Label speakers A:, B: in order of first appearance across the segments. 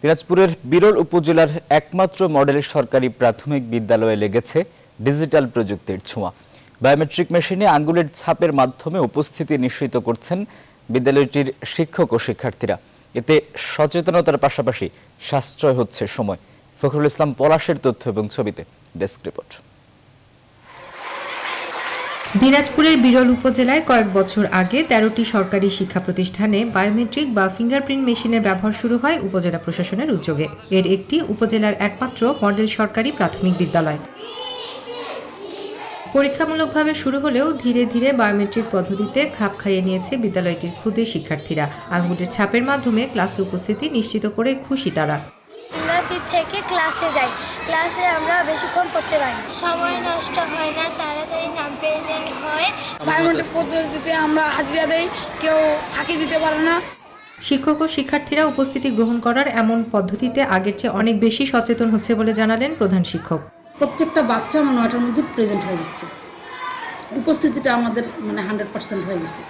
A: দিনাজপুরের বিরল উপজেলার একমাত্র মডেল সরকারি প্রাথমিক বিদ্যালয়ে লেগেছে ডিজিটাল প্রযুক্তির ছোঁয়া। বায়োমেট্রিক মেশিনে আঙ্গুলের ছাপের মাধ্যমে উপস্থিতি নিশ্চিত করছেন বিদ্যালয়টির শিক্ষক ও শিক্ষার্থীরা। এতে সচেতনতার পাশাপাশি সাশ্রয় হচ্ছে সময়। ফখরুল ইসলাম পলাশের তথ্য এবং ছবিতে ডেস্ক রিপোর্ট।
B: দিনাজপুরের বিরল উপজেলায় কয়েক বছর আগে ১৩টি সরকারি শিক্ষা প্রতিষ্ঠানে বায়োমেট্রিক বা ফিঙ্গারপ্রিন্ট মেশিনের ব্যবহার শুরু হয় উপজেলা প্রশাসনের উদ্যোগে। এর একটি উপজেলার একমাত্র মডেল সরকারি প্রাথমিক বিদ্যালয়। পরীক্ষামূলকভাবে শুরু হলেও ধীরে ধীরে বায়োমেট্রিক পদ্ধতিতে খাপ খাইয়ে নিয়েছে বিদ্যালয়টির ক্ষুদে শিক্ষার্থীরা। আঙ্গুলের ছাপের মাধ্যমে ক্লাসে উপস্থিতি নিশ্চিত করে খুশি তারা।
C: থেকে ক্লাসে যাই, ক্লাসে আমরা বেশিক্ষণ পড়তে পারি,
D: সময় নষ্ট হয় না, তাড়াতাড়ি নাম প্রেজেন্ট হয়।
E: বায়োমেট্রিক পদ্ধতিতে আমরা হাজিরা দেই, কেউ ফাঁকি দিতে পারে না।
B: শিক্ষক ও শিক্ষার্থীরা উপস্থিতি গ্রহণ করার এমন পদ্ধতিতে আগের চেয়ে অনেক বেশি সচেতন হচ্ছে বলে জানালেন প্রধান শিক্ষক।
E: প্রত্যেকটা বাচ্চা 9টার মধ্যে প্রেজেন্ট হয়ে যাচ্ছে, উপস্থিতিটা আমাদের 100% হয়ে গেছে।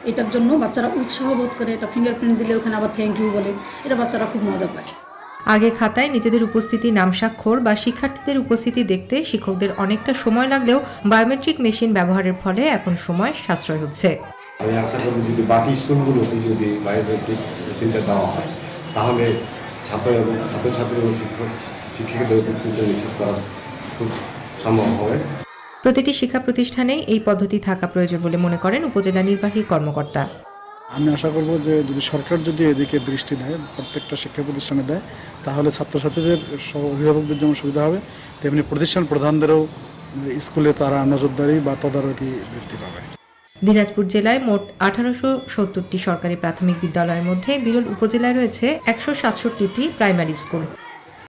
E: এটার জন্য বাচ্চারা উৎসাহ বোধ করে। এটা ফিঙ্গারপ্রিন্ট দিলে ওখানে আবার থ্যাংক ইউ বলে, এটা বাচ্চারা খুব মজা পায়।
B: আগে খাতায় নিজেদের উপস্থিতি নাম স্বাক্ষর বা শিক্ষার্থীদের উপস্থিতি দেখতে শিক্ষকদের অনেকটা সময় লাগলেও বায়োমেট্রিক মেশিন ব্যবহারের ফলে এখন সময় সাশ্রয় হচ্ছে।
F: আমি আশা করব যদি বাকি স্কুলগুলোতে যদি বায়োমেট্রিক মেশিনটা দেওয়া হয় তাহলে ছাত্র এবং ছাত্রছাত্রী এবং শিক্ষকদের উপস্থিতি নিশ্চিত করা খুব সম্ভব হবে।
B: প্রতিটি শিক্ষা প্রতিষ্ঠানেই এই পদ্ধতি থাকা প্রয়োজন বলে মনে করেন উপজেলা নির্বাহী কর্মকর্তা।
G: আমি আশা করব যে যদি সরকার যদি এদিকে দৃষ্টি দেয়, প্রত্যেকটা শিক্ষা প্রতিষ্ঠানে দেয়, তাহলে ছাত্রছাত্রীদের অভিভাবকদের যেমন সুবিধা হবে, তেমনি প্রতিষ্ঠান প্রধানদেরও স্কুলে তারা নজরদারি বা তদারকি বৃদ্ধি পাবে।
B: দিনাজপুর জেলায় মোট 1870টি সরকারি প্রাথমিক বিদ্যালয়ের মধ্যে বিরল উপজেলায় রয়েছে 167টি প্রাইমারি স্কুল।